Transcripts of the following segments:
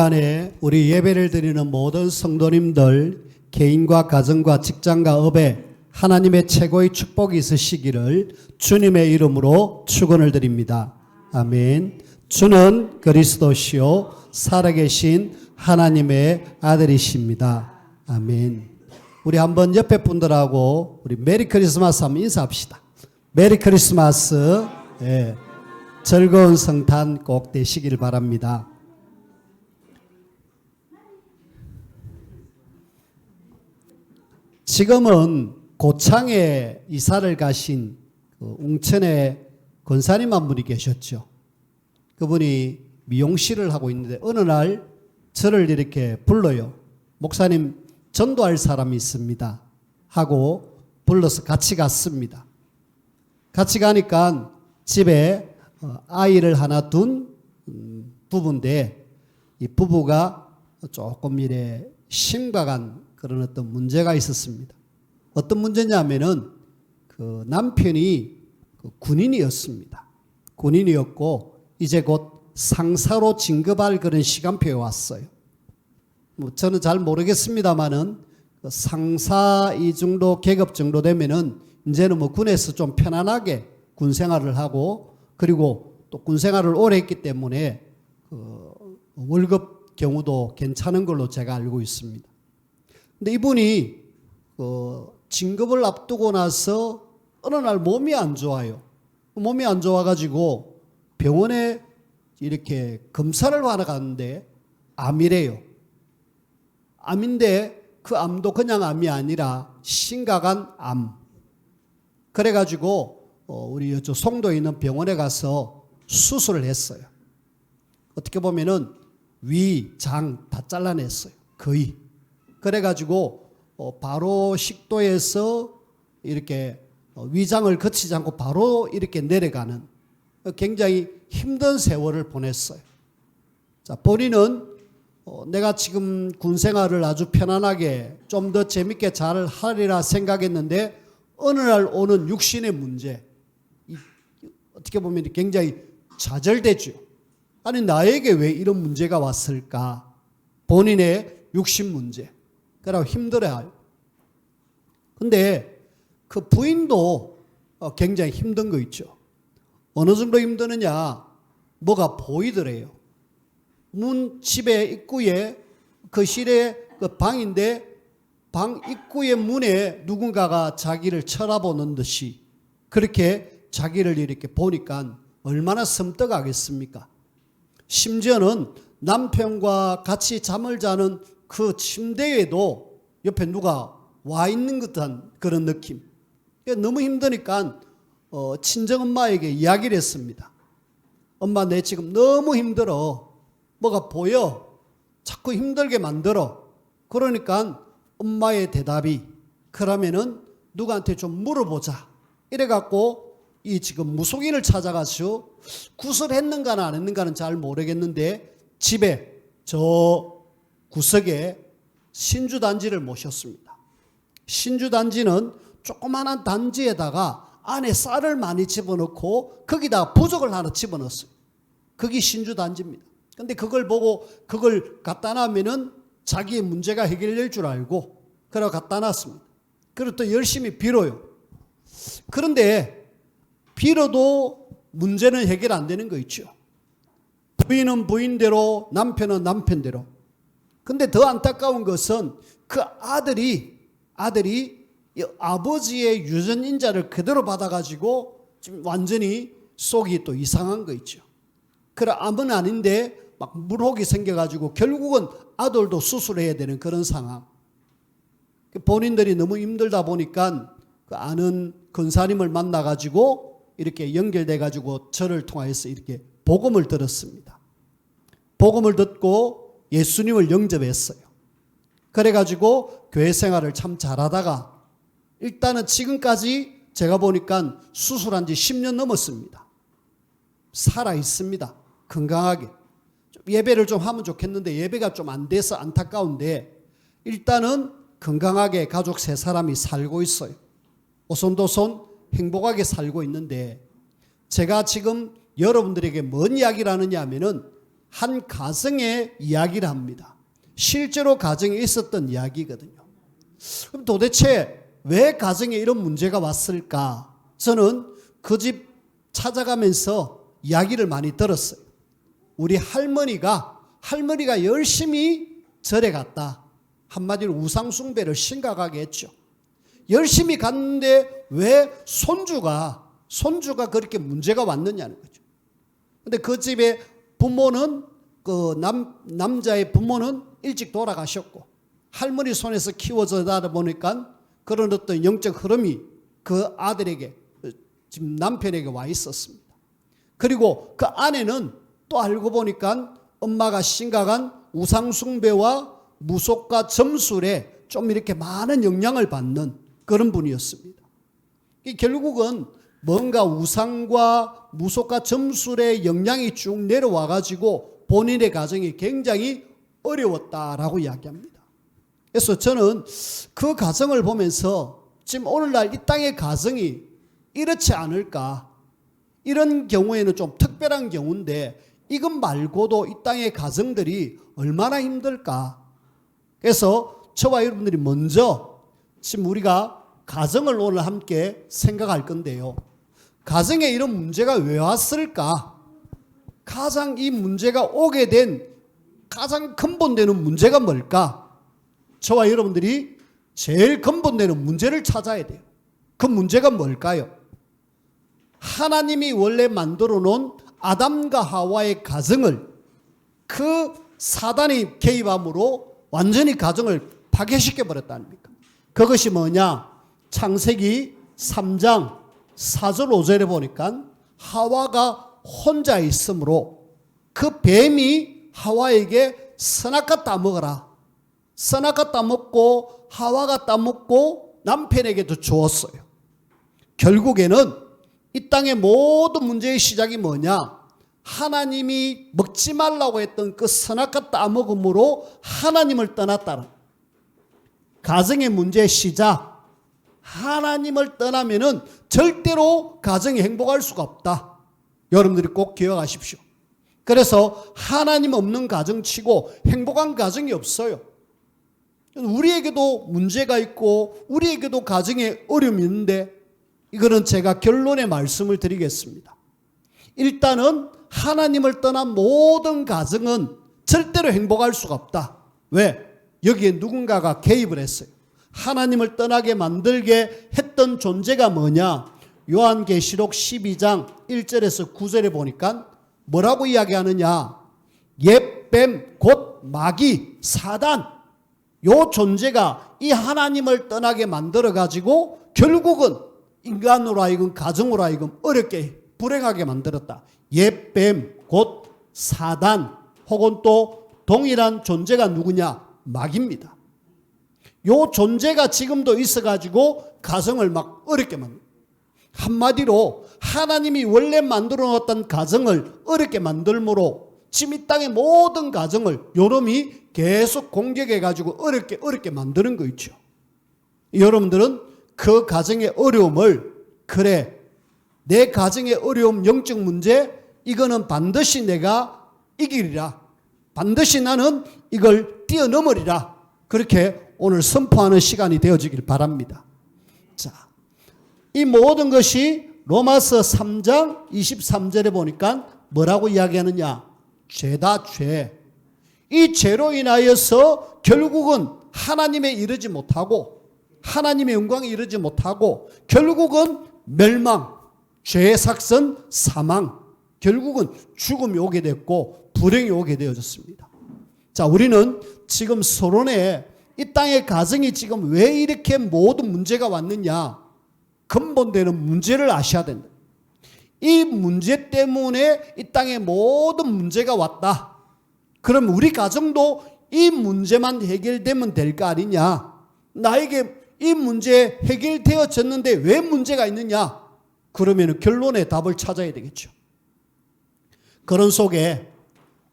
시간에 우리 예배를 드리는 모든 성도님들 개인과 가정과 직장과 업에 하나님의 최고의 축복이 있으시기를 주님의 이름으로 축원을 드립니다. 아멘. 주는 그리스도시요 살아계신 하나님의 아들이십니다. 아멘. 우리 한번 옆에 분들하고 우리 메리 크리스마스 한번 인사합시다. 메리 크리스마스. 예. 즐거운 성탄 꼭 되시길 바랍니다. 지금은 고창에 이사를 가신 웅천의 권사님 한 분이 계셨죠. 그분이 미용실을 하고 있는데 어느 날 저를 이렇게 불러요. 목사님 전도할 사람이 있습니다 하고 불러서 같이 갔습니다. 같이 가니까 집에 아이를 하나 둔 부부인데 이 부부가 조금 이래 심각한 그런 어떤 문제가 있었습니다. 어떤 문제냐면은 그 남편이 군인이었습니다. 군인이었고 이제 곧 상사로 진급할 그런 시간표에 왔어요. 뭐 저는 잘 모르겠습니다만은 상사 이 정도 계급 정도 되면은 이제는 뭐 군에서 좀 편안하게 군 생활을 하고 그리고 또 군 생활을 오래 했기 때문에 월급 경우도 괜찮은 걸로 제가 알고 있습니다. 근데 이분이 진급을 앞두고 나서 어느 날 몸이 안 좋아요. 몸이 안 좋아가지고 병원에 이렇게 검사를 하러 갔는데 암이래요. 암인데 그 암도 그냥 암이 아니라 심각한 암. 그래가지고 우리 이쪽 송도에 있는 병원에 가서 수술을 했어요. 어떻게 보면은 위, 장 다 잘라냈어요. 거의. 그래가지고 바로 식도에서 이렇게 위장을 거치지 않고 바로 이렇게 내려가는 굉장히 힘든 세월을 보냈어요. 자, 본인은 내가 지금 군 생활을 아주 편안하게 좀 더 재밌게 잘 하리라 생각했는데 어느 날 오는 육신의 문제, 어떻게 보면 굉장히 좌절되죠. 아니 나에게 왜 이런 문제가 왔을까? 본인의 육신 문제. 그러고 힘들어요. 근데 그 부인도 굉장히 힘든 거 있죠. 어느 정도 힘드느냐? 뭐가 보이더래요. 집의 입구에 거실에 그 방인데 방 입구의 문에 누군가가 자기를 쳐다보는 듯이 그렇게 자기를 이렇게 보니까 얼마나 섬뜩하겠습니까? 심지어는 남편과 같이 잠을 자는 그 침대에도 옆에 누가 와 있는 듯한 그런 느낌. 너무 힘드니까 친정엄마에게 이야기를 했습니다. 엄마 내 지금 너무 힘들어. 뭐가 보여. 자꾸 힘들게 만들어. 그러니까 엄마의 대답이 그러면은 누구한테 좀 물어보자. 이래갖고 이 지금 무속인을 찾아가서 구슬했는가는 안 했는가는 잘 모르겠는데 집에 저 구석에 신주단지를 모셨습니다. 신주단지는 조그마한 단지에다가 안에 쌀을 많이 집어넣고 거기다가 부적을 하나 집어넣었어요. 그게 신주단지입니다. 근데 그걸 보고 그걸 갖다 놔면은 자기의 문제가 해결될 줄 알고 그래 갖다 놨습니다. 그리고 또 열심히 빌어요. 그런데 빌어도 문제는 해결 안 되는 거 있죠. 부인은 부인대로 남편은 남편대로. 근데 더 안타까운 것은 그 아들이 아버지의 유전인자를 그대로 받아가지고 지금 완전히 속이 또 이상한 거 있죠. 그래 암은 아닌데 막 물혹이 생겨가지고 결국은 아들도 수술해야 되는 그런 상황. 본인들이 너무 힘들다 보니까 그 아는 권사님을 만나가지고 이렇게 연결돼가지고 저를 통해서 이렇게 복음을 들었습니다. 복음을 듣고 예수님을 영접했어요. 그래가지고 교회 생활을 참 잘하다가 일단은 지금까지 제가 보니까 수술한 지 10년 넘었습니다. 살아 있습니다. 건강하게. 예배를 좀 하면 좋겠는데 예배가 좀 안 돼서 안타까운데 일단은 건강하게 가족 3사람이 살고 있어요. 오손도손 행복하게 살고 있는데 제가 지금 여러분들에게 뭔 이야기를 하느냐 하면은 한 가정의 이야기를 합니다. 실제로 가정에 있었던 이야기거든요. 그럼 도대체 왜 가정에 이런 문제가 왔을까? 저는 그 집 찾아가면서 이야기를 많이 들었어요. 우리 할머니가 열심히 절에 갔다. 한마디로 우상숭배를 심각하게 했죠. 열심히 갔는데 왜 손주가 그렇게 문제가 왔느냐는 거죠. 근데 그 집의 부모는 남자의 부모는 일찍 돌아가셨고 할머니 손에서 키워져다 보니까 그런 어떤 영적 흐름이 그 아들에게 지금 남편에게 와 있었습니다. 그리고 그 아내는 또 알고 보니까 엄마가 심각한 우상숭배와 무속과 점술에 좀 이렇게 많은 영향을 받는 그런 분이었습니다. 결국은 뭔가 우상과 무속과 점술의 영향이 쭉 내려와 가지고 본인의 가정이 굉장히 어려웠다라고 이야기합니다. 그래서 저는 그 가정을 보면서 지금 오늘날 이 땅의 가정이 이렇지 않을까. 이런 경우에는 좀 특별한 경우인데 이것 말고도 이 땅의 가정들이 얼마나 힘들까. 그래서 저와 여러분들이 먼저 지금 우리가 가정을 오늘 함께 생각할 건데요. 가정에 이런 문제가 왜 왔을까? 가장 이 문제가 오게 된 가장 근본되는 문제가 뭘까? 저와 여러분들이 제일 근본되는 문제를 찾아야 돼요. 그 문제가 뭘까요? 하나님이 원래 만들어 놓은 아담과 하와의 가정을 그 사단이 개입함으로 완전히 가정을 파괴시켜 버렸다 아닙니까? 그것이 뭐냐? 창세기 3장 4절 5절에 보니까 하와가 혼자 있으므로 그 뱀이 하와에게 선악과 따먹어라. 선악과 따먹고 하와가 따먹고 남편에게도 주었어요. 결국에는 이 땅의 모든 문제의 시작이 뭐냐? 하나님이 먹지 말라고 했던 그 선악과 따먹음으로 하나님을 떠났다는 가정의 문제의 시작. 하나님을 떠나면은 절대로 가정이 행복할 수가 없다. 여러분들이 꼭 기억하십시오. 그래서 하나님 없는 가정치고 행복한 가정이 없어요. 우리에게도 문제가 있고 우리에게도 가정에 어려움이 있는데 이거는 제가 결론의 말씀을 드리겠습니다. 일단은 하나님을 떠난 모든 가정은 절대로 행복할 수가 없다. 왜? 여기에 누군가가 개입을 했어요. 하나님을 떠나게 만들게 했던 존재가 뭐냐? 요한계시록 12장 1절에서 9절에 보니까 뭐라고 이야기하느냐? 옛뱀 곧 마귀 사단 요 존재가 이 하나님을 떠나게 만들어 가지고 결국은 인간으로 하여금 가정으로 하여금 어렵게 불행하게 만들었다. 옛뱀 곧 사단 혹은 또 동일한 존재가 누구냐? 마귀입니다. 요 존재가 지금도 있어가지고 가정을 막 어렵게 만듭니다. 한마디로 하나님이 원래 만들어 놓았던 가정을 어렵게 만들므로 지금 이 땅의 모든 가정을 요놈이 계속 공격해가지고 어렵게 만드는 거 있죠. 여러분들은 그 가정의 어려움을 그래 내 가정의 어려움 영적 문제 이거는 반드시 내가 이기리라. 반드시 나는 이걸 뛰어넘으리라. 그렇게 오늘 선포하는 시간이 되어지길 바랍니다. 자, 이 모든 것이 로마서 3장 23절에 보니까 뭐라고 이야기하느냐? 죄다 죄. 이 죄로 인하여서 결국은 하나님에 이르지 못하고 하나님의 영광에 이르지 못하고 결국은 멸망, 죄의 삭선, 사망, 결국은 죽음이 오게 됐고 불행이 오게 되어졌습니다. 자, 우리는 지금 서론에 이 땅의 가정이 지금 왜 이렇게 모든 문제가 왔느냐? 근본되는 문제를 아셔야 된다. 이 문제 때문에 이 땅에 모든 문제가 왔다. 그럼 우리 가정도 이 문제만 해결되면 될 거 아니냐? 나에게 이 문제 해결되어졌는데 왜 문제가 있느냐? 그러면 결론의 답을 찾아야 되겠죠. 그런 속에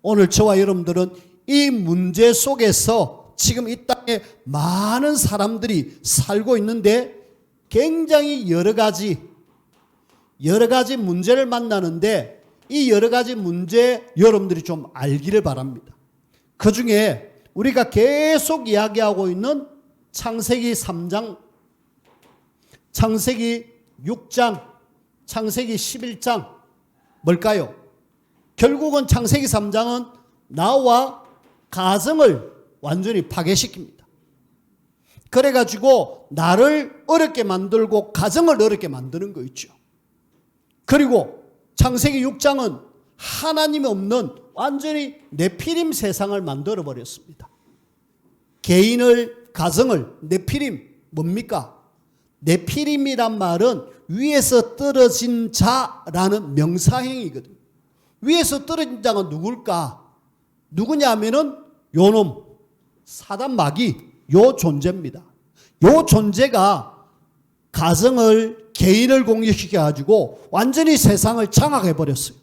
오늘 저와 여러분들은 이 문제 속에서 지금 이 땅에 많은 사람들이 살고 있는데 굉장히 여러 가지 문제를 만나는데 이 여러 가지 문제 여러분들이 좀 알기를 바랍니다. 그 중에 우리가 계속 이야기하고 있는 창세기 3장, 창세기 6장, 창세기 11장 뭘까요? 결국은 창세기 3장은 나와 가정을 완전히 파괴시킵니다. 그래가지고 나를 어렵게 만들고 가정을 어렵게 만드는 거 있죠. 그리고 창세기 6장은 하나님이 없는 완전히 네피림 세상을 만들어 버렸습니다. 개인을, 가정을, 네피림 뭡니까? 네피림이란 말은 위에서 떨어진 자라는 명사형이거든요. 위에서 떨어진 자가 누굴까? 누구냐 하면은 요놈, 사단 마귀, 요 존재입니다. 요 존재가 가정을, 개인을 공격시켜가지고 완전히 세상을 장악해 버렸어요.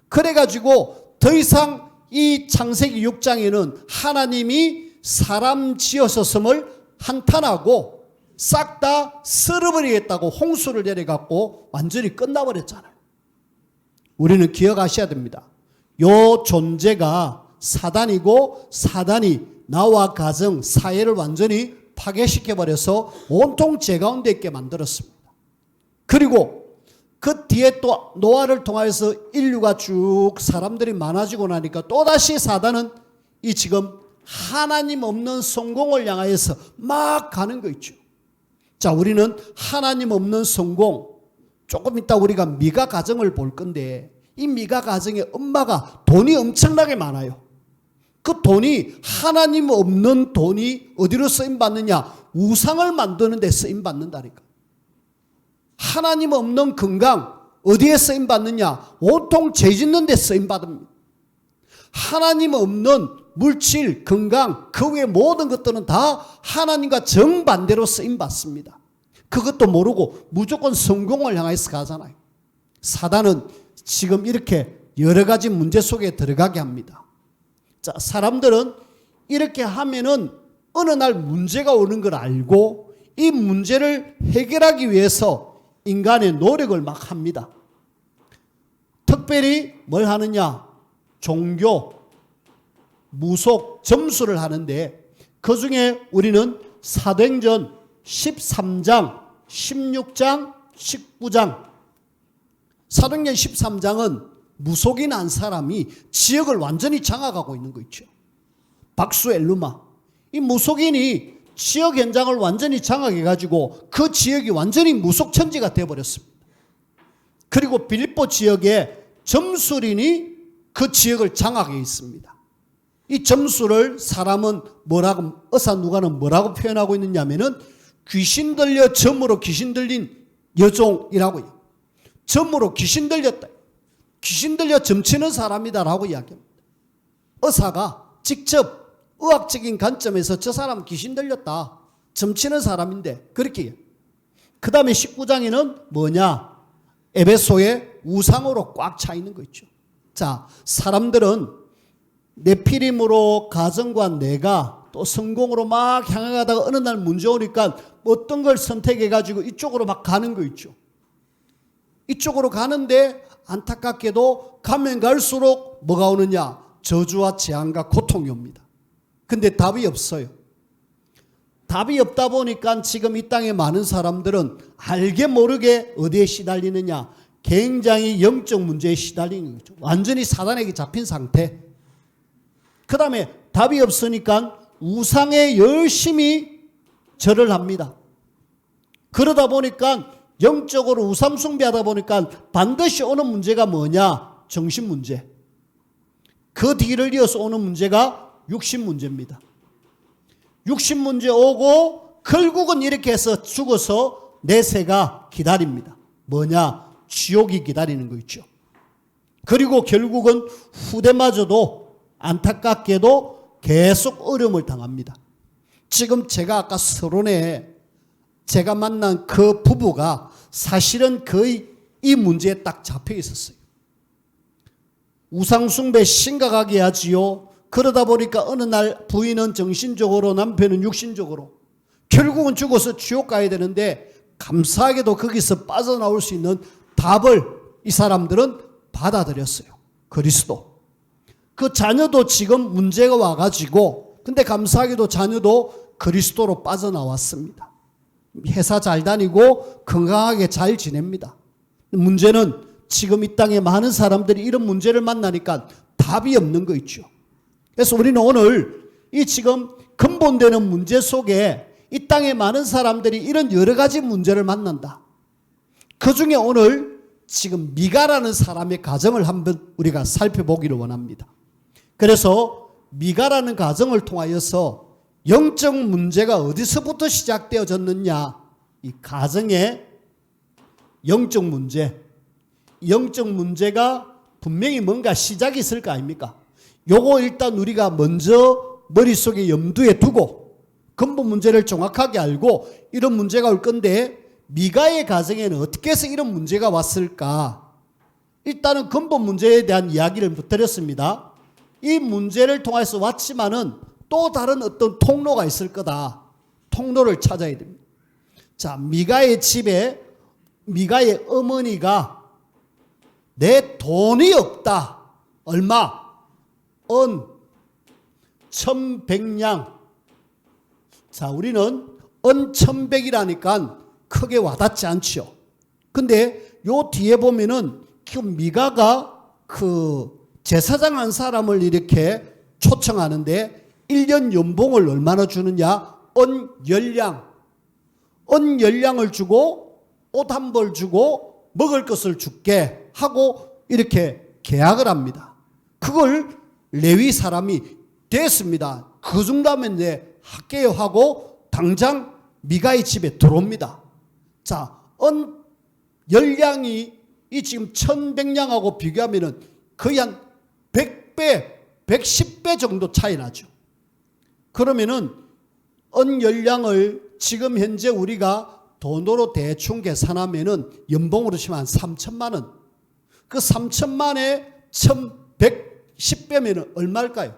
그래가지고 더 이상 이 창세기 6장에는 하나님이 사람 지었었음을 한탄하고 싹 다 쓸어버리겠다고 홍수를 내려갖고 완전히 끝나버렸잖아요. 우리는 기억하셔야 됩니다. 요 존재가 사단이고 사단이 나와 가정, 사회를 완전히 파괴시켜버려서 온통 죄 가운데 있게 만들었습니다. 그리고 그 뒤에 또 노아를 통해서 인류가 쭉 사람들이 많아지고 나니까 또다시 사단은 이 지금 하나님 없는 성공을 향하여서 막 가는 거 있죠. 자, 우리는 하나님 없는 성공, 조금 이따 우리가 미가 가정을 볼 건데 이 미가 가정의 엄마가 돈이 엄청나게 많아요. 그 돈이 하나님 없는 돈이 어디로 쓰임받느냐? 우상을 만드는 데 쓰임받는다니까. 하나님 없는 건강 어디에 쓰임받느냐? 온통 죄 짓는 데 쓰임받습니다. 하나님 없는 물질, 건강, 그 외의 모든 것들은 다 하나님과 정반대로 쓰임받습니다. 그것도 모르고 무조건 성공을 향해서 가잖아요. 사단은 지금 이렇게 여러 가지 문제 속에 들어가게 합니다. 자, 사람들은 이렇게 하면은 어느 날 문제가 오는 걸 알고 이 문제를 해결하기 위해서 인간의 노력을 막 합니다. 특별히 뭘 하느냐? 종교, 무속, 점수를 하는데 그 중에 우리는 사도행전 13장, 16장, 19장, 사도행전 13장은 무속인 한 사람이 지역을 완전히 장악하고 있는 거 있죠. 박수 엘루마. 이 무속인이 지역 현장을 완전히 장악해가지고 그 지역이 완전히 무속천지가 되어버렸습니다. 그리고 빌립보 지역에 점술인이 그 지역을 장악해 있습니다. 이 점수를 사람은 뭐라고, 의사 누가는 뭐라고 표현하고 있느냐면은 귀신 들려 점으로 귀신 들린 여종이라고요. 점으로 귀신 들렸다. 귀신 들려 점치는 사람이다라고 이야기합니다. 의사가 직접 의학적인 관점에서 저 사람 귀신 들렸다. 점치는 사람인데 그렇게. 그 다음에 19장에는 뭐냐? 에베소에 우상으로 꽉 차 있는 거 있죠. 자, 사람들은 네피림으로 가정과 내가 또 성공으로 막 향해가다가 어느 날 문제 오니까 어떤 걸 선택해가지고 이쪽으로 막 가는 거 있죠. 이쪽으로 가는데 안타깝게도 가면 갈수록 뭐가 오느냐? 저주와 재앙과 고통이 옵니다. 근데 답이 없어요. 답이 없다 보니까 지금 이 땅에 많은 사람들은 알게 모르게 어디에 시달리느냐? 굉장히 영적 문제에 시달리는 거죠. 완전히 사단에게 잡힌 상태. 그 다음에 답이 없으니까 우상에 열심히 절을 합니다. 그러다 보니까 영적으로 우상 숭배하다 보니까 반드시 오는 문제가 뭐냐? 정신 문제. 그 뒤를 이어서 오는 문제가 육신 문제입니다. 육신 문제 오고 결국은 이렇게 해서 죽어서 내세가 기다립니다. 뭐냐? 지옥이 기다리는 거 있죠. 그리고 결국은 후대마저도 안타깝게도 계속 어려움을 당합니다. 지금 제가 아까 서론에 제가 만난 그 부부가 사실은 거의 이 문제에 딱 잡혀 있었어요. 우상숭배 심각하게 하지요. 그러다 보니까 어느 날 부인은 정신적으로 남편은 육신적으로 결국은 죽어서 지옥 가야 되는데 감사하게도 거기서 빠져나올 수 있는 답을 이 사람들은 받아들였어요. 그리스도. 그 자녀도 지금 문제가 와가지고 근데 감사하게도 자녀도 그리스도로 빠져나왔습니다. 회사 잘 다니고 건강하게 잘 지냅니다. 문제는 지금 이 땅에 많은 사람들이 이런 문제를 만나니까 답이 없는 거 있죠. 그래서 우리는 오늘 이 지금 근본되는 문제 속에 이 땅에 많은 사람들이 이런 여러 가지 문제를 만난다. 그 중에 오늘 지금 미가라는 사람의 가정을 한번 우리가 살펴보기를 원합니다. 그래서 미가라는 가정을 통하여서 영적 문제가 어디서부터 시작되어졌느냐. 이 가정의 영적 문제. 영적 문제가 분명히 뭔가 시작이 있을 거 아닙니까? 요거 일단 우리가 먼저 머릿속에 염두에 두고 근본 문제를 정확하게 알고 이런 문제가 올 건데 미가의 가정에는 어떻게 해서 이런 문제가 왔을까? 일단은 근본 문제에 대한 이야기를 드렸습니다. 이 문제를 통해서 왔지만은 또 다른 어떤 통로가 있을 거다. 통로를 찾아야 됩니다. 자, 미가의 집에 미가의 어머니가 내 돈이 없다. 얼마? 은 1100냥. 자, 우리는 은 1100이라니까 크게 와닿지 않죠. 근데 요 뒤에 보면은 그 미가가 그 제사장 한 사람을 이렇게 초청하는데 1년 연봉을 얼마나 주느냐? 은 10냥. 은 10냥을 주고 옷 한 벌 주고 먹을 것을 줄게 하고 이렇게 계약을 합니다. 그걸 레위 사람이 됐습니다. 그 정도면 내 할게요 하고 당장 미가의 집에 들어옵니다. 자, 은 10냥이 이 지금 1100냥하고 비교하면은 거의 한 100배, 110배 정도 차이 나죠. 그러면은 은 10냥을 지금 현재 우리가 돈으로 대충 계산하면은 연봉으로 치면 한 3천만 원. 그 3천만에 1110배면은 얼마일까요?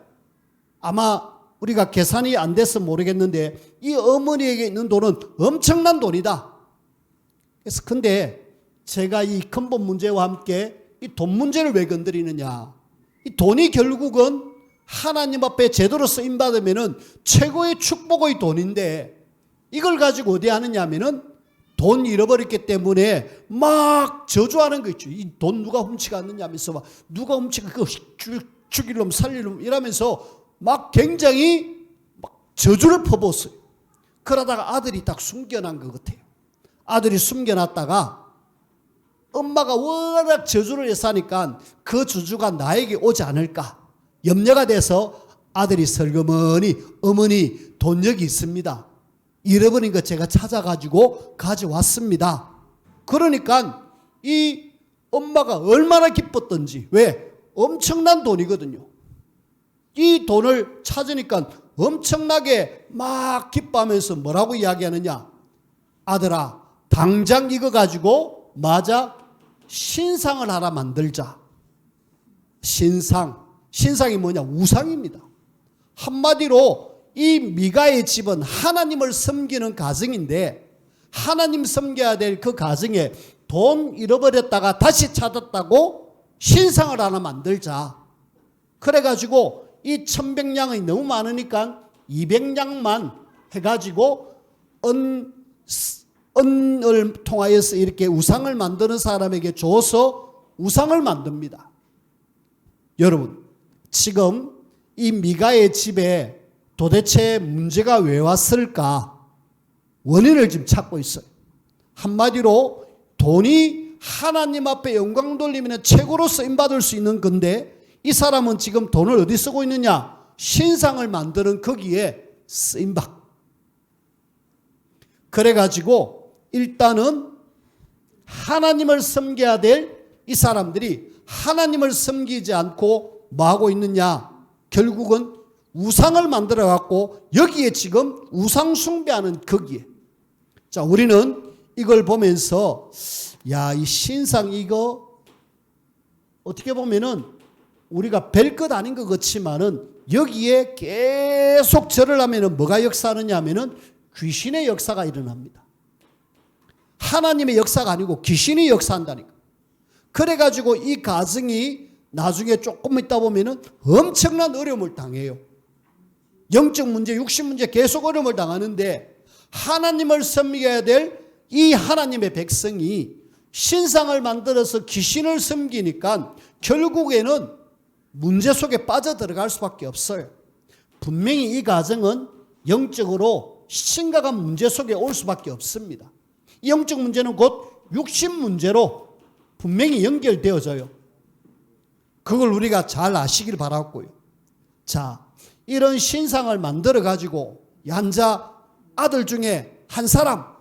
아마 우리가 계산이 안 돼서 모르겠는데 이 어머니에게 있는 돈은 엄청난 돈이다. 그래서 근데 제가 이 근본 문제와 함께 이 돈 문제를 왜 건드리느냐. 이 돈이 결국은 하나님 앞에 제대로 쓰임받으면은 최고의 축복의 돈인데 이걸 가지고 어디 하느냐 하면은 돈 잃어버렸기 때문에 막 저주하는 거 있죠. 이 돈 누가 훔쳐갔느냐 하면서 막 누가 훔쳐가 그거 죽일 놈 살릴 놈 이러면서 막 굉장히 막 저주를 퍼붓어요. 그러다가 아들이 딱 숨겨난 것 같아요. 아들이 숨겨놨다가 엄마가 워낙 저주를 해서 하니까 그 저주가 나에게 오지 않을까 염려가 돼서 아들이 슬그머니 어머니 돈 여기 있습니다. 잃어버린 거 제가 찾아가지고 가져왔습니다. 그러니까 이 엄마가 얼마나 기뻤던지. 왜? 엄청난 돈이거든요. 이 돈을 찾으니까 엄청나게 막 기뻐하면서 뭐라고 이야기하느냐. 아들아 당장 이거 가지고 맞아 신상을 하나 만들자. 신상이 뭐냐? 우상입니다. 한마디로 이 미가의 집은 하나님을 섬기는 가정인데 하나님 섬겨야 될 그 가정에 돈 잃어버렸다가 다시 찾았다고 신상을 하나 만들자. 그래가지고 이 1100냥이 너무 많으니까 200냥만 해가지고 은을 통하여서 이렇게 우상을 만드는 사람에게 줘서 우상을 만듭니다. 여러분 지금 이 미가의 집에 도대체 문제가 왜 왔을까? 원인을 지금 찾고 있어요. 한마디로 돈이 하나님 앞에 영광 돌리면 최고로 쓰임받을 수 있는 건데 이 사람은 지금 돈을 어디 쓰고 있느냐? 신상을 만드는 거기에 쓰임받. 그래가지고 일단은 하나님을 섬겨야 될 이 사람들이 하나님을 섬기지 않고 뭐 하고 있느냐? 결국은 우상을 만들어 갖고 여기에 지금 우상 숭배하는 거기에. 자, 우리는 이걸 보면서 야, 이 신상 이거 어떻게 보면은 우리가 별 것 아닌 것 같지만은 여기에 계속 절을 하면은 뭐가 역사하느냐 하면은 귀신의 역사가 일어납니다. 하나님의 역사가 아니고 귀신이 역사한다니까. 그래가지고 이 가정이 나중에 조금 있다 보면은 엄청난 어려움을 당해요. 영적 문제, 육신 문제 계속 어려움을 당하는데 하나님을 섬겨야 될 이 하나님의 백성이 신상을 만들어서 귀신을 섬기니까 결국에는 문제 속에 빠져들어갈 수밖에 없어요. 분명히 이 가정은 영적으로 심각한 문제 속에 올 수밖에 없습니다. 이 영적 문제는 곧 육신 문제로 분명히 연결되어져요. 그걸 우리가 잘 아시길 바랐고요. 자, 이런 신상을 만들어 가지고 양자 아들 중에 한 사람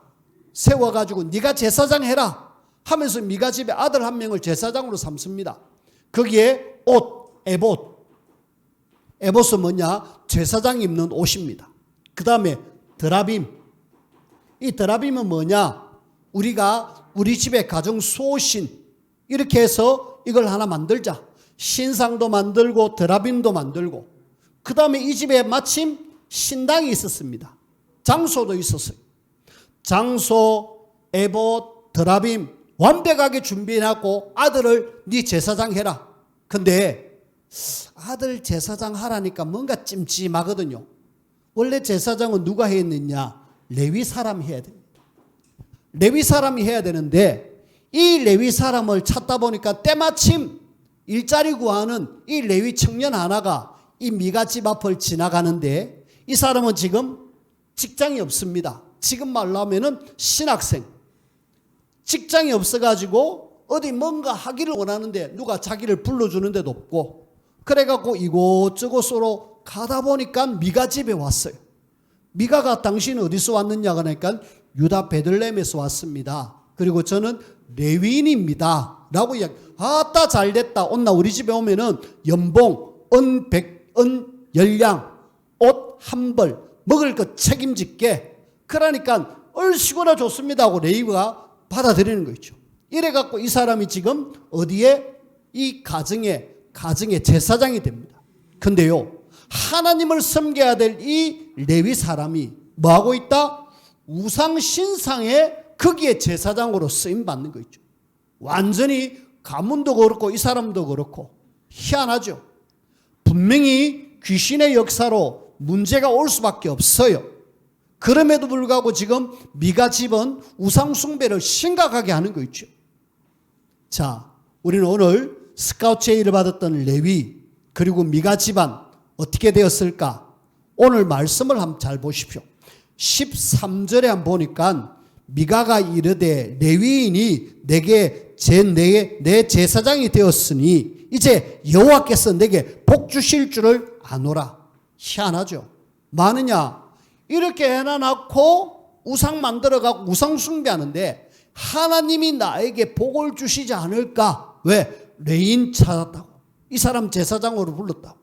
세워 가지고 네가 제사장 해라 하면서 미가 집에 아들 한 명을 제사장으로 삼습니다. 거기에 옷, 에봇. 에봇은 뭐냐? 제사장이 입는 옷입니다. 그 다음에 드라빔. 이 드라빔은 뭐냐? 우리가 우리 집의 가정 수호신 이렇게 해서 이걸 하나 만들자. 신상도 만들고 드라빔도 만들고 그 다음에 이 집에 마침 신당이 있었습니다. 장소도 있었어요. 장소, 에봇, 드라빔 완벽하게 준비해놨고 아들을 네 제사장 해라. 근데 아들 제사장 하라니까 뭔가 찜찜하거든요. 원래 제사장은 누가 했느냐? 레위 사람이 해야 됩니다. 레위 사람이 해야 되는데 이 레위 사람을 찾다 보니까 때마침 일자리 구하는 이 레위 청년 하나가 이 미가 집 앞을 지나가는데 이 사람은 지금 직장이 없습니다. 지금 말로 하면은 신학생. 직장이 없어가지고 어디 뭔가 하기를 원하는데 누가 자기를 불러주는 데도 없고 그래갖고 이곳저곳으로 가다 보니까 미가 집에 왔어요. 미가가 당신은 어디서 왔느냐 그러니까 유다 베들레헴에서 왔습니다. 그리고 저는 레위인입니다. 라고 이야기. 아따 잘됐다. 온나 우리 집에 오면은 연봉, 은 열량, 옷 한 벌, 먹을 것 책임질게. 그러니까 얼씨구나 좋습니다 하고 레위가 받아들이는 거 있죠. 이래갖고 이 사람이 지금 어디에? 이 가정의 제사장이 됩니다. 근데요, 하나님을 섬겨야 될 이 레위 사람이 뭐하고 있다? 우상 신상에 거기에 제사장으로 쓰임 받는 거 있죠. 완전히 가문도 그렇고 이 사람도 그렇고 희한하죠. 분명히 귀신의 역사로 문제가 올 수밖에 없어요. 그럼에도 불구하고 지금 미가 집은 우상 숭배를 심각하게 하는 거 있죠. 자, 우리는 오늘 스카우트 제의를 받았던 레위 그리고 미가 집안 어떻게 되었을까? 오늘 말씀을 한번 잘 보십시오. 13절에 한번 보니까 미가가 이르되 레위인이 내게 내 제사장이 되었으니 이제 여호와께서 내게 복 주실 줄을 아노라. 희한하죠. 많으냐? 이렇게 해놔놓고 우상 만들어가고 우상 숭배하는데 하나님이 나에게 복을 주시지 않을까? 왜? 레인 찾았다고. 이 사람 제사장으로 불렀다고.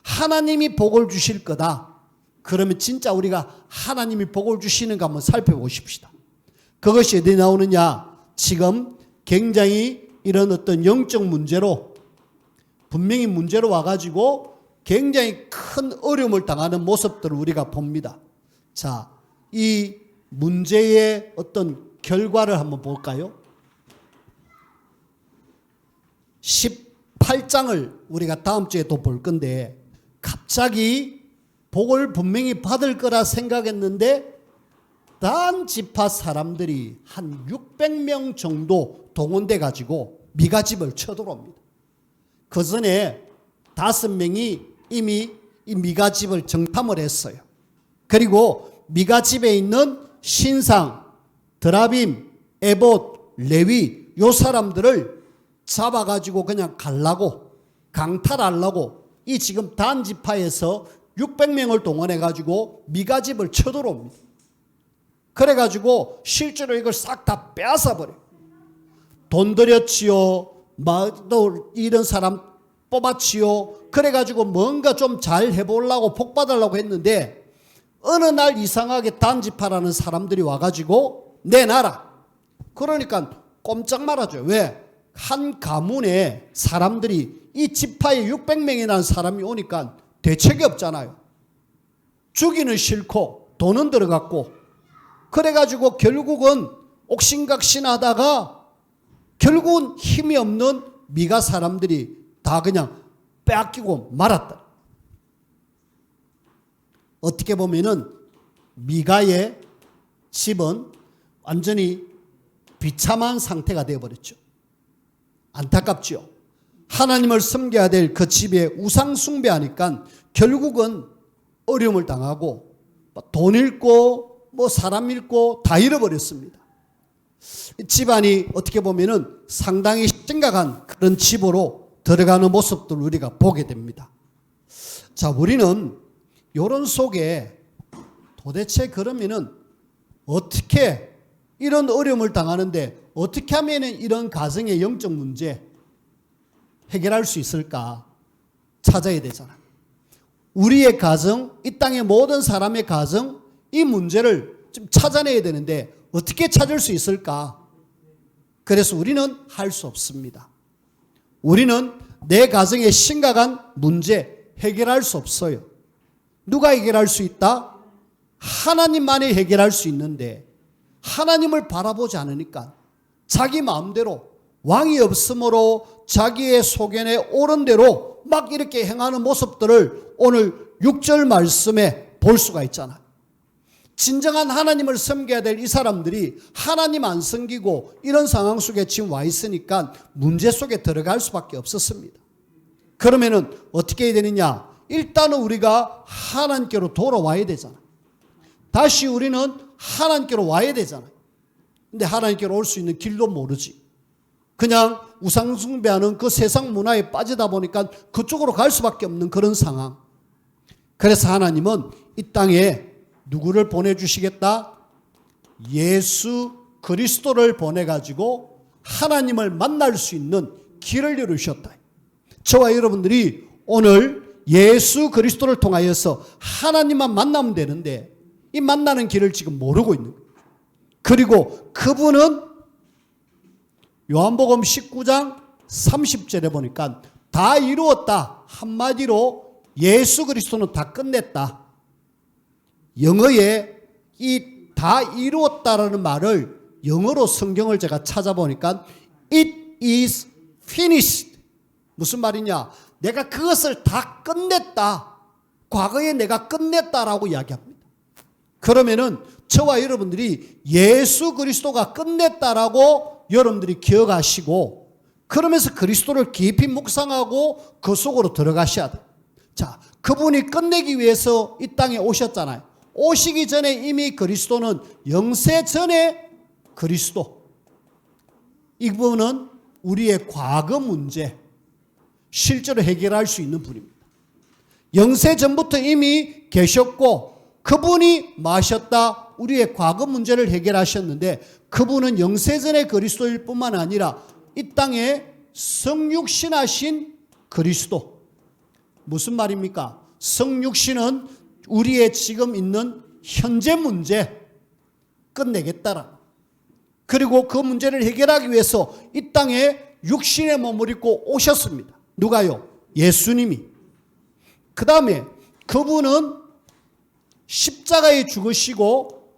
하나님이 복을 주실 거다. 그러면 진짜 우리가 하나님이 복을 주시는가 한번 살펴보십시다. 그것이 어디 나오느냐? 지금 굉장히 이런 어떤 영적 문제로 분명히 문제로 와가지고 굉장히 큰 어려움을 당하는 모습들을 우리가 봅니다. 자, 이 문제의 어떤 결과를 한번 볼까요? 18장을 우리가 다음 주에 또 볼 건데 갑자기 복을 분명히 받을 거라 생각했는데 단 지파 사람들이 한 600명 정도 동원돼 가지고 미가 집을 쳐들어옵니다. 그 전에 5명이 이미 이 미가 집을 정탐을 했어요. 그리고 미가 집에 있는 신상, 드라빔, 에봇, 레위 요 사람들을 잡아가지고 그냥 갈라고 강탈하려고 이 지금 단 지파에서 600명을 동원해가지고 미가 집을 쳐들어옵니다. 그래가지고 실제로 이걸 싹 다 빼앗아버려요. 돈 들였지요. 또 이런 사람 뽑았지요. 그래가지고 뭔가 좀 잘 해보려고 복받으려고 했는데 어느 날 이상하게 단지파라는 사람들이 와가지고 내놔라. 그러니까 꼼짝 말아줘요. 왜? 한 가문에 사람들이 이 지파에 600명이라는 사람이 오니까 대책이 없잖아요. 주기는 싫고 돈은 들어갔고 그래가지고 결국은 옥신각신하다가 결국은 힘이 없는 미가 사람들이 다 그냥 빼앗기고 말았다. 어떻게 보면은 미가의 집은 완전히 비참한 상태가 되어버렸죠. 안타깝죠. 하나님을 섬겨야 될 그 집에 우상 숭배하니까 결국은 어려움을 당하고 돈 잃고 사람 잃고 다 잃어버렸습니다. 집안이 어떻게 보면은 상당히 심각한 그런 집으로 들어가는 모습들을 우리가 보게 됩니다. 자, 우리는 이런 속에 도대체 그러면은 어떻게 이런 어려움을 당하는데 어떻게 하면 이런 가정의 영적 문제 해결할 수 있을까 찾아야 되잖아. 우리의 가정, 이 땅의 모든 사람의 가정, 이 문제를 좀 찾아내야 되는데 어떻게 찾을 수 있을까? 그래서 우리는 할 수 없습니다. 우리는 내 가정의 심각한 문제 해결할 수 없어요. 누가 해결할 수 있다? 하나님만이 해결할 수 있는데 하나님을 바라보지 않으니까 자기 마음대로 왕이 없으므로 자기의 소견에 옳은 대로 막 이렇게 행하는 모습들을 오늘 6절 말씀에 볼 수가 있잖아. 진정한 하나님을 섬겨야 될 이 사람들이 하나님 안 섬기고 이런 상황 속에 지금 와 있으니까 문제 속에 들어갈 수밖에 없었습니다. 그러면은 어떻게 해야 되느냐? 일단은 우리가 하나님께로 돌아와야 되잖아. 다시 우리는 하나님께로 와야 되잖아. 근데 하나님께로 올 수 있는 길도 모르지. 그냥 우상 숭배하는 그 세상 문화에 빠지다 보니까 그쪽으로 갈 수밖에 없는 그런 상황. 그래서 하나님은 이 땅에 누구를 보내주시겠다? 예수 그리스도를 보내가지고 하나님을 만날 수 있는 길을 열으셨다. 저와 여러분들이 오늘 예수 그리스도를 통하여서 하나님만 만나면 되는데 이 만나는 길을 지금 모르고 있는 거예요. 그리고 그분은 요한복음 19장 30절에 보니까 다 이루었다. 한마디로 예수 그리스도는 다 끝냈다. 영어에 이 다 이루었다라는 말을 영어로 성경을 제가 찾아보니까 It is finished. 무슨 말이냐? 내가 그것을 다 끝냈다. 과거에 내가 끝냈다라고 이야기합니다. 그러면은 저와 여러분들이 예수 그리스도가 끝냈다라고 여러분들이 기억하시고 그러면서 그리스도를 깊이 묵상하고 그 속으로 들어가셔야 돼요. 자, 그분이 끝내기 위해서 이 땅에 오셨잖아요. 오시기 전에 이미 그리스도는 영세 전에 그리스도. 이분은 우리의 과거 문제 실제로 해결할 수 있는 분입니다. 영세 전부터 이미 계셨고 그분이 마셨다 우리의 과거 문제를 해결하셨는데 그분은 영세 전의 그리스도일 뿐만 아니라 이 땅에 성육신하신 그리스도. 무슨 말입니까? 성육신은 우리의 지금 있는 현재 문제 끝내겠다라. 그리고 그 문제를 해결하기 위해서 이 땅에 육신의 몸을 입고 오셨습니다. 누가요? 예수님이. 그 다음에 그분은 십자가에 죽으시고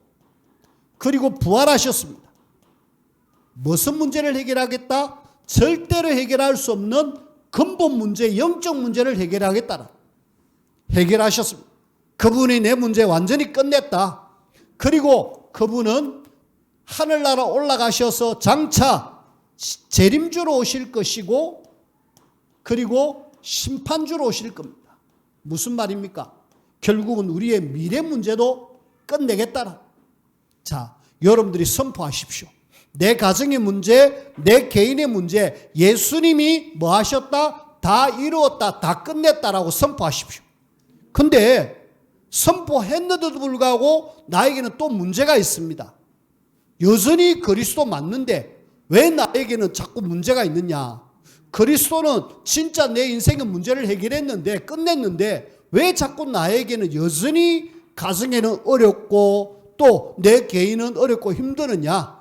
그리고 부활하셨습니다. 무슨 문제를 해결하겠다? 절대로 해결할 수 없는 근본 문제, 영적 문제를 해결하겠다라. 해결하셨습니다. 그분이 내 문제 완전히 끝냈다. 그리고 그분은 하늘나라 올라가셔서 장차 재림주로 오실 것이고 그리고 심판주로 오실 겁니다. 무슨 말입니까? 결국은 우리의 미래 문제도 끝내겠다라. 자, 여러분들이 선포하십시오. 내 가정의 문제, 내 개인의 문제, 예수님이 뭐 하셨다? 다 이루었다, 다 끝냈다라고 선포하십시오. 근데 선포했는데도 불구하고 나에게는 또 문제가 있습니다. 여전히 그리스도 맞는데 왜 나에게는 자꾸 문제가 있느냐? 그리스도는 진짜 내 인생의 문제를 해결했는데 끝냈는데 왜 자꾸 나에게는 여전히 가정에는 어렵고 또 내 개인은 어렵고 힘드느냐?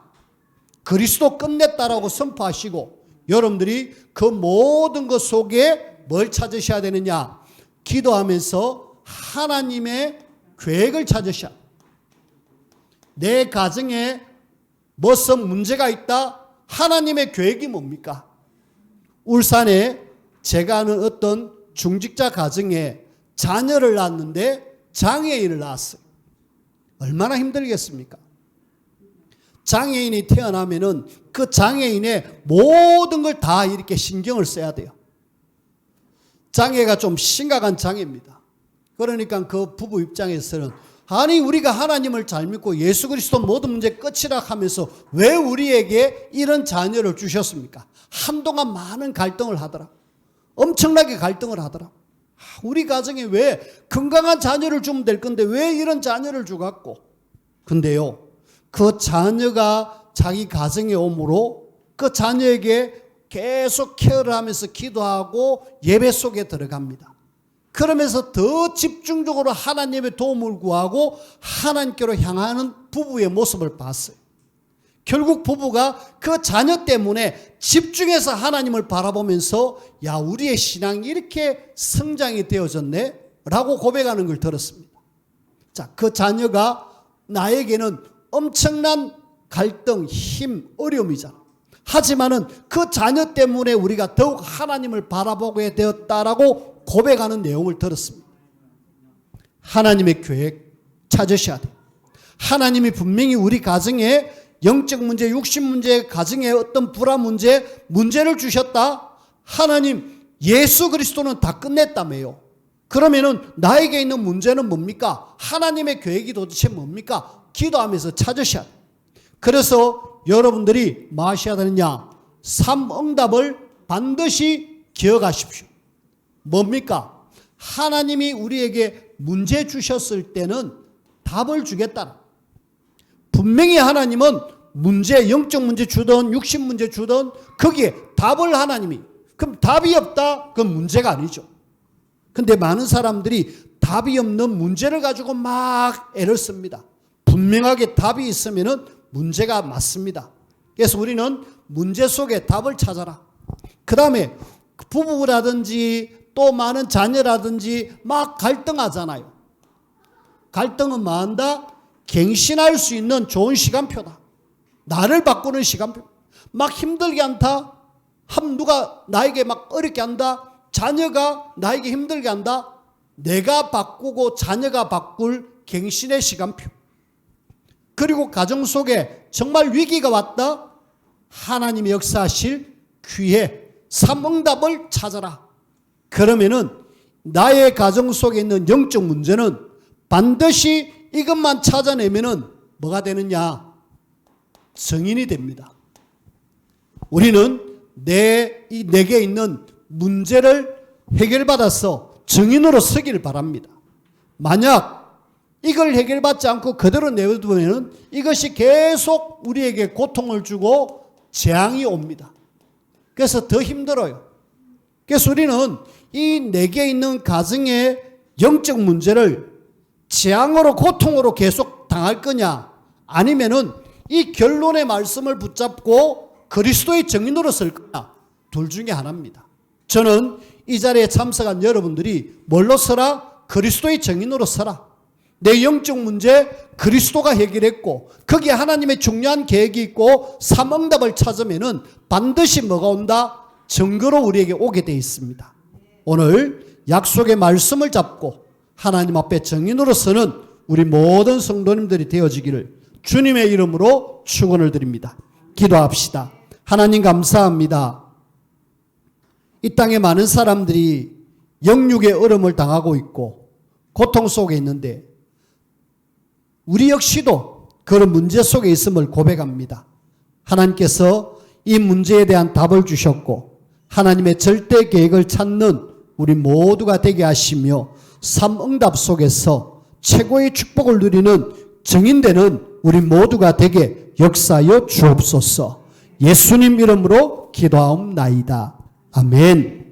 그리스도 끝냈다라고 선포하시고 여러분들이 그 모든 것 속에 뭘 찾으셔야 되느냐? 기도하면서 하나님의 계획을 찾으셔야. 내 가정에 무슨 문제가 있다? 하나님의 계획이 뭡니까? 울산에 제가 아는 어떤 중직자 가정에 자녀를 낳았는데 장애인을 낳았어요. 얼마나 힘들겠습니까? 장애인이 태어나면은 그 장애인의 모든 걸 다 이렇게 신경을 써야 돼요. 장애가 좀 심각한 장애입니다. 그러니까 그 부부 입장에서는 아니 우리가 하나님을 잘 믿고 예수 그리스도 모든 문제 끝이라 하면서 왜 우리에게 이런 자녀를 주셨습니까? 한동안 많은 갈등을 하더라. 엄청나게 갈등을 하더라. 우리 가정에 왜 건강한 자녀를 주면 될 건데 왜 이런 자녀를 주갖고. 근데요, 그 자녀가 자기 가정에 오므로 그 자녀에게 계속 케어를 하면서 기도하고 예배 속에 들어갑니다. 그러면서 더 집중적으로 하나님의 도움을 구하고 하나님께로 향하는 부부의 모습을 봤어요. 결국 부부가 그 자녀 때문에 집중해서 하나님을 바라보면서 야, 우리의 신앙이 이렇게 성장이 되어졌네 라고 고백하는 걸 들었습니다. 자, 그 자녀가 나에게는 엄청난 갈등, 힘, 어려움이잖아. 하지만은 그 자녀 때문에 우리가 더욱 하나님을 바라보게 되었다라고 고백하는 내용을 들었습니다. 하나님의 계획 찾으셔야 돼요. 하나님이 분명히 우리 가정에 영적 문제, 육신 문제, 가정에 어떤 불안 문제를 주셨다. 하나님, 예수 그리스도는 다 끝냈다며요. 그러면은 나에게 있는 문제는 뭡니까? 하나님의 계획이 도대체 뭡니까? 기도하면서 찾으셔야 돼요. 그래서 여러분들이 뭐 하셔야 되느냐? 3응답을 반드시 기억하십시오. 뭡니까? 하나님이 우리에게 문제 주셨을 때는 답을 주겠다. 분명히 하나님은 문제, 영적 문제 주든 육신 문제 주든 거기에 답을 하나님이, 그럼 답이 없다? 그건 문제가 아니죠. 근데 많은 사람들이 답이 없는 문제를 가지고 막 애를 씁니다. 분명하게 답이 있으면은 문제가 맞습니다. 그래서 우리는 문제 속에 답을 찾아라. 그 다음에 부부라든지 또 많은 자녀라든지 막 갈등하잖아요. 갈등은 뭐 한다? 갱신할 수 있는 좋은 시간표다. 나를 바꾸는 시간표. 막 힘들게 한다. 누가 나에게 막 어렵게 한다. 자녀가 나에게 힘들게 한다. 내가 바꾸고 자녀가 바꿀 갱신의 시간표. 그리고 가정 속에 정말 위기가 왔다. 하나님의 역사하실 기회, 3응답을 찾아라. 그러면은 나의 가정 속에 있는 영적 문제는 반드시 이것만 찾아내면은 뭐가 되느냐? 증인이 됩니다. 우리는 내게 있는 문제를 해결받아서 증인으로 서기를 바랍니다. 만약 이걸 해결받지 않고 그대로 내버려두면 이것이 계속 우리에게 고통을 주고 재앙이 옵니다. 그래서 더 힘들어요. 그래서 우리는 이 내게 있는 가정의 영적 문제를 재앙으로 고통으로 계속 당할 거냐, 아니면은 이 결론의 말씀을 붙잡고 그리스도의 증인으로 설 거냐, 둘 중에 하나입니다. 저는 이 자리에 참석한 여러분들이 뭘로 서라? 그리스도의 증인으로 서라. 내 영적 문제 그리스도가 해결했고 거기에 하나님의 중요한 계획이 있고 3응답을 찾으면은 반드시 뭐가 온다? 증거로 우리에게 오게 되어 있습니다. 오늘 약속의 말씀을 잡고 하나님 앞에 증인으로 서는 우리 모든 성도님들이 되어지기를 주님의 이름으로 축원을 드립니다. 기도합시다. 하나님 감사합니다. 이 땅에 많은 사람들이 영육의 어려움을 당하고 있고 고통 속에 있는데 우리 역시도 그런 문제 속에 있음을 고백합니다. 하나님께서 이 문제에 대한 답을 주셨고 하나님의 절대 계획을 찾는 우리 모두가 되게 하시며 3응답 속에서 최고의 축복을 누리는 증인되는 우리 모두가 되게 역사하여 주옵소서. 예수님 이름으로 기도하옵나이다. 아멘.